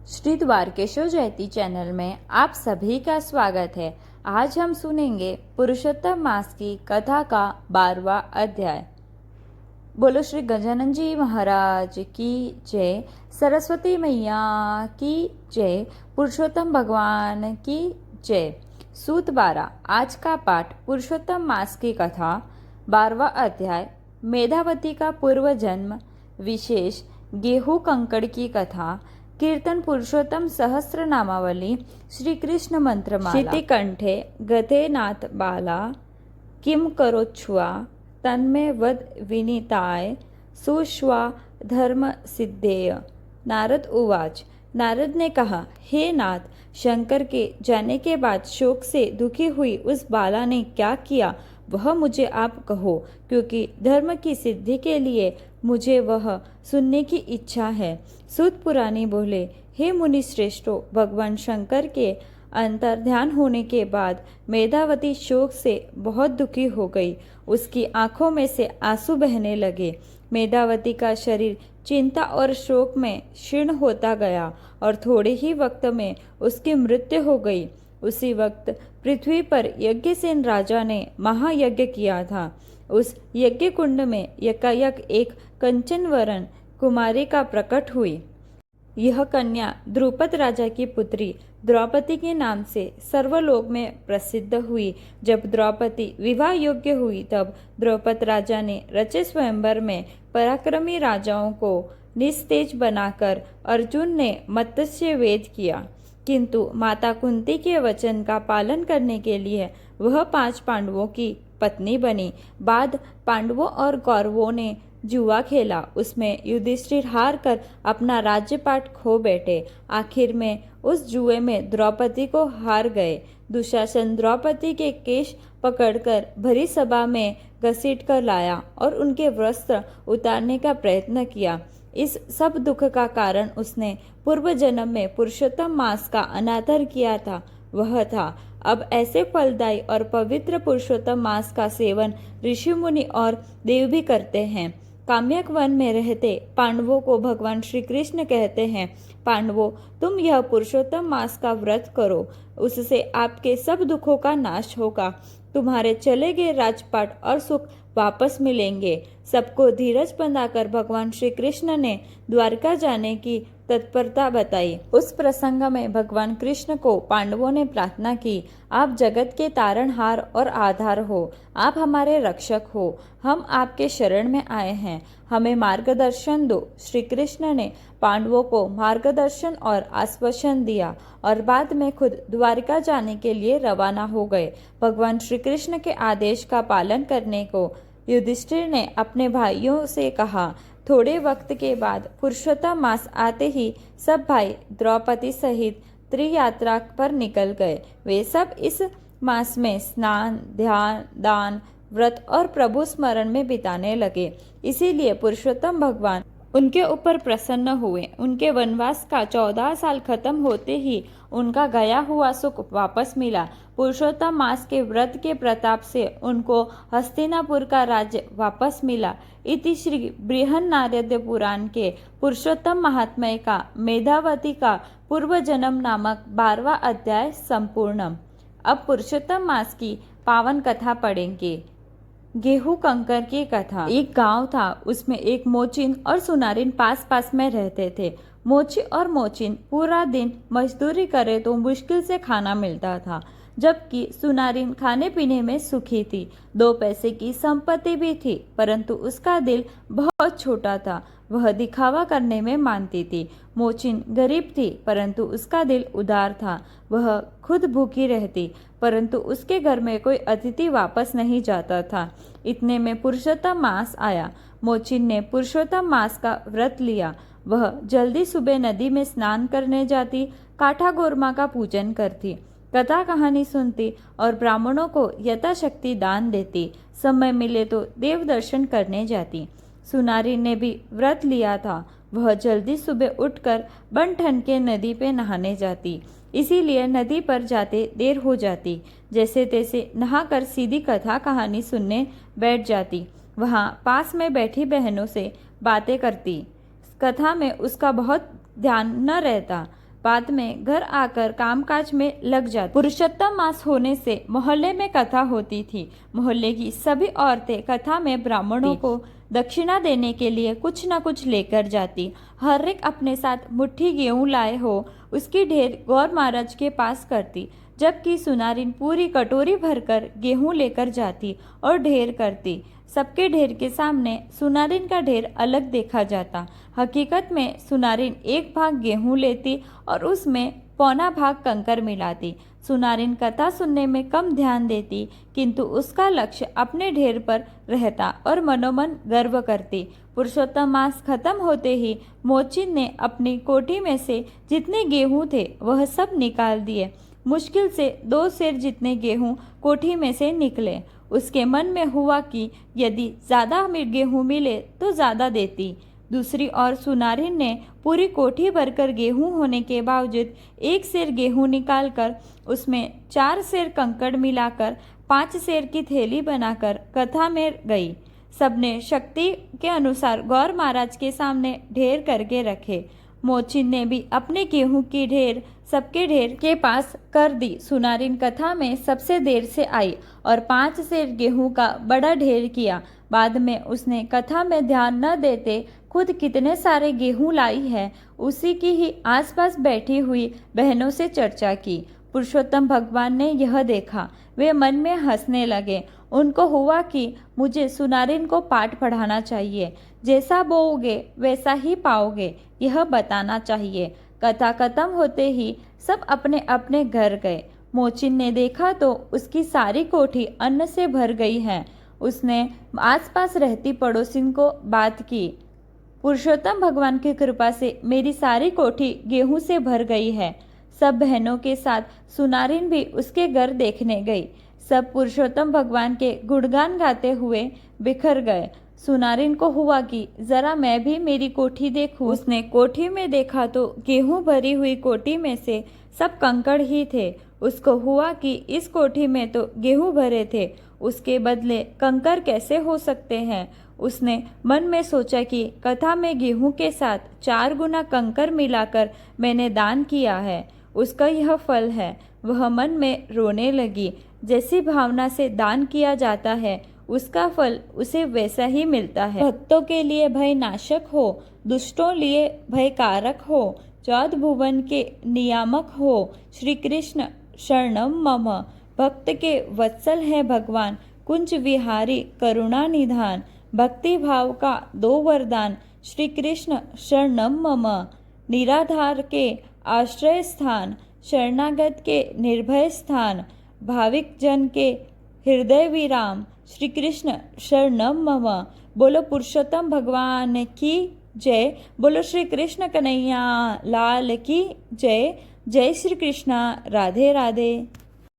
श्री द्वारकेश्वर जयती चैनल में आप सभी का स्वागत है। आज हम सुनेंगे पुरुषोत्तम मास की कथा का 12वां अध्याय। बोलो श्री गजानन जी महाराज की जय, सरस्वती मैया की जय, पुरुषोत्तम भगवान की जय। सूत 12। आज का पाठ पुरुषोत्तम मास की कथा 12वां अध्याय। मेधावती का पूर्व जन्म, विशेष गेहूं कंकड़ की कथा, कीर्तन पुरुषोत्तम सहस्त्र नामावली, श्री कृष्ण मंत्रमाला। शितिकंठे गते नाथ बाला, किम करोच्छ्वा तन्मे वद विनीताय, सुश्वा धर्म सिद्धेय। नारद उवाच। नारद ने कहा, हे नाथ, शंकर के जाने के बाद शोक से दुखी हुई उस बाला ने क्या किया वह मुझे आप कहो, क्योंकि धर्म की सिद्धि के लिए मुझे वह सुनने की इच्छा है। सूत पुरानी बोले, हे मुनि श्रेष्ठों, भगवान शंकर के अंतर ध्यान होने के बाद मेधावती शोक से बहुत दुखी हो गई। उसकी आंखों में से आंसू बहने लगे। मेधावती का शरीर चिंता और शोक में क्षीण होता गया और थोड़े ही वक्त में उसकी मृत्यु हो गई। उसी वक्त पृथ्वी पर यज्ञसेन राजा ने महायज्ञ किया था। उस यज्ञ कुंड में यकायक एक कंचन वरण कुमारिका प्रकट हुई। यह कन्या द्रुपद राजा की पुत्री द्रौपदी के नाम से सर्वलोक में प्रसिद्ध हुई। जब द्रौपदी विवाह योग्य हुई तब द्रौपद राजा ने रचे स्वयंवर में पराक्रमी राजाओं को निस्तेज बनाकर अर्जुन ने मत्स्य वेद किया, किंतु माता कुंती के वचन का पालन करने के लिए वह 5 पांडवों की पत्नी बनी। बाद पांडवों और कौरवों ने जुआ खेला, उसमें युधिष्ठिर हार कर अपना राज्यपाट खो बैठे। आखिर में उस जुए में द्रौपदी को हार गए। दुशासन द्रौपदी के केश पकड़कर भरी सभा में घसीट कर लाया और उनके वस्त्र उतारने का प्रयत्न किया। इस सब दुख का कारण उसने पूर्व जन्म में पुरुषोत्तम मास का अनादर किया था, वह था। अब ऐसे फलदायी और पवित्र पुरुषोत्तम मास का सेवन ऋषि मुनि और देव भी करते हैं। काम्यक वन में रहते पांडवों को भगवान श्री कृष्ण कहते हैं, पांडवों, तुम यह पुरुषोत्तम मास का व्रत करो, उससे आपके सब दुखों का नाश होगा। तुम्हारे चले गए राजपाट और सुख वापस मिलेंगे। सबको धीरज बंधाकर भगवान श्री कृष्ण ने द्वारका जाने की तत्परता बताई। उस प्रसंग में भगवान कृष्ण को पांडवों ने प्रार्थना की, आप जगत के तारणहार और आधार हो, आप हमारे रक्षक हो, हम आपके शरण में आए हैं, हमें मार्गदर्शन दो। श्री कृष्ण ने पांडवों को मार्गदर्शन और आश्वासन दिया और बाद में खुद द्वारका जाने के लिए रवाना हो गए। भगवान श्री कृष्ण के आदेश का पालन करने को युधिष्ठिर ने अपने भाइयों से कहा। थोड़े वक्त के बाद पुरुषोत्तम मास आते ही सब भाई द्रौपदी सहित त्रियात्रा पर निकल गए। वे सब इस मास में स्नान, ध्यान, दान, व्रत और प्रभु स्मरण में बिताने लगे। इसीलिए पुरुषोत्तम भगवान उनके ऊपर प्रसन्न हुए। उनके वनवास का 14 साल खत्म होते ही उनका गया हुआ सुख वापस मिला। पुरुषोत्तम मास के व्रत के प्रताप से उनको हस्तिनापुर का राज्य वापस मिला। इति श्री बृहन्नारद पुराण के पुरुषोत्तम महात्म्य का मेधावती का पूर्व जन्म नामक 12वां अध्याय संपूर्ण। अब पुरुषोत्तम मास की पावन कथा पढ़ेंगे। गेहूं कंकर की कथा। एक गांव था, उसमें एक मोचिन और सुनारिन पास पास में रहते थे। मोची और मोचिन पूरा दिन मजदूरी करे तो मुश्किल से खाना मिलता था, जबकि सुनारिन खाने पीने में सुखी थी। 2 पैसे की संपत्ति भी थी, परंतु उसका दिल बहुत छोटा था, वह दिखावा करने में मानती थी। मोचिन गरीब थी, परंतु उसका दिल उदार था। वह खुद भूखी रहती, परंतु उसके घर में कोई अतिथि वापस नहीं जाता था। इतने में पुरुषोत्तम मास आया। मोचिन ने पुरुषोत्तम मास का व्रत लिया। वह जल्दी सुबह नदी में स्नान करने जाती, काठा गोरमा का पूजन करती, कथा कहानी सुनती और ब्राह्मणों को यथाशक्ति दान देती। समय मिले तो देव दर्शन करने जाती। सुनारी ने भी व्रत लिया था। वह जल्दी सुबह उठकर बन ठन के नदी पे नहाने जाती, इसीलिए नदी पर जाते देर हो जाती। जैसे तैसे नहाकर सीधी कथा कहानी सुनने बैठ जाती। वहाँ पास में बैठी बहनों से बातें करती। कथा में उसका बहुत ध्यान न रहता। बाद में घर आकर कामकाज में लग जाती। पुरुषोत्तम मास होने से मोहल्ले में कथा होती थी। मोहल्ले की सभी औरतें कथा में ब्राह्मणों को दक्षिणा देने के लिए कुछ न कुछ लेकर जाती। हर एक अपने साथ मुट्ठी गेहूं लाए हो उसकी ढेर गौर महाराज के पास करती, जबकि सुनारिन पूरी कटोरी भरकर गेहूं लेकर जाती और ढेर करती। सबके ढेर के सामने सुनारिन का ढेर अलग देखा जाता। हकीकत में सुनारिन एक भाग गेहूं लेती और उसमें पौना भाग कंकर मिलाती। सुनारिन कथा सुनने में कम ध्यान देती, किंतु उसका लक्ष्य अपने ढेर पर रहता और मनोमन गर्व करती। पुरुषोत्तम मास खत्म होते ही मोचिन ने अपनी कोठी में से जितने गेहूं थे वह सब निकाल दिए। मुश्किल से 2 सेर जितने गेहूं कोठी में से निकले। उसके मन में हुआ कि यदि ज़्यादा गेहूं मिले तो ज़्यादा देती। दूसरी ओर सुनारिन ने पूरी कोठी भरकर गेहूं होने के बावजूद 1 सेर गेहूं निकालकर उसमें 4 सेर कंकड़ मिलाकर 5 सेर की थैली बनाकर कथा में गई। सबने शक्ति के अनुसार गौर महाराज के सामने ढेर करके रखे। मोचिन ने भी अपने गेहूं की ढेर सबके ढेर के पास कर दी। सुनारिन कथा में सबसे देर से आई और 5 सेर गेहूं का बड़ा ढेर किया। बाद में उसने कथा में ध्यान न देते खुद कितने सारे गेहूं लाई है उसी की ही आसपास बैठी हुई बहनों से चर्चा की। पुरुषोत्तम भगवान ने यह देखा। वे मन में हंसने लगे। उनको हुआ कि मुझे सुनारिन को पाठ पढ़ाना चाहिए। जैसा बोओगे वैसा ही पाओगे, यह बताना चाहिए। कथा खत्म होते ही सब अपने अपने घर गए। मोचिन ने देखा तो उसकी सारी कोठी अन्न से भर गई है। उसने आसपास रहती पड़ोसिन को बात की, पुरुषोत्तम भगवान की कृपा से मेरी सारी कोठी गेहूं से भर गई है। सब बहनों के साथ सुनारिन भी उसके घर देखने गई। सब पुरुषोत्तम भगवान के गुणगान गाते हुए बिखर गए। सुनारिन को हुआ कि जरा मैं भी मेरी कोठी देखूं। उसने कोठी में देखा तो गेहूं भरी हुई कोठी में से सब कंकड़ ही थे। उसको हुआ कि इस कोठी में तो गेहूं भरे थे, उसके बदले कंकर कैसे हो सकते हैं। उसने मन में सोचा कि कथा में गेहूं के साथ 4 गुना कंकर मिलाकर मैंने दान किया है, उसका यह फल है। वह मन में रोने लगी। जैसी भावना से दान किया जाता है उसका फल उसे वैसा ही मिलता है। भक्तों के लिए भय नाशक हो, दुष्टों लिए भय कारक हो, चौद भुवन के नियामक हो, श्री कृष्ण शरणम मम। भक्त के वत्सल है भगवान, कुंज विहारी करुणा निधान। भक्ति भाव का 2 वरदान, श्री कृष्ण शरणम मम। निराधार के आश्रय स्थान, शरणागत के निर्भय स्थान, भाविक जन के हृदय विराम, श्री कृष्ण शरणम मम। बोलो पुरुषोत्तम भगवान की जय। बोलो श्री कृष्ण कन्हैया लाल की जय। जय श्री कृष्ण। राधे राधे।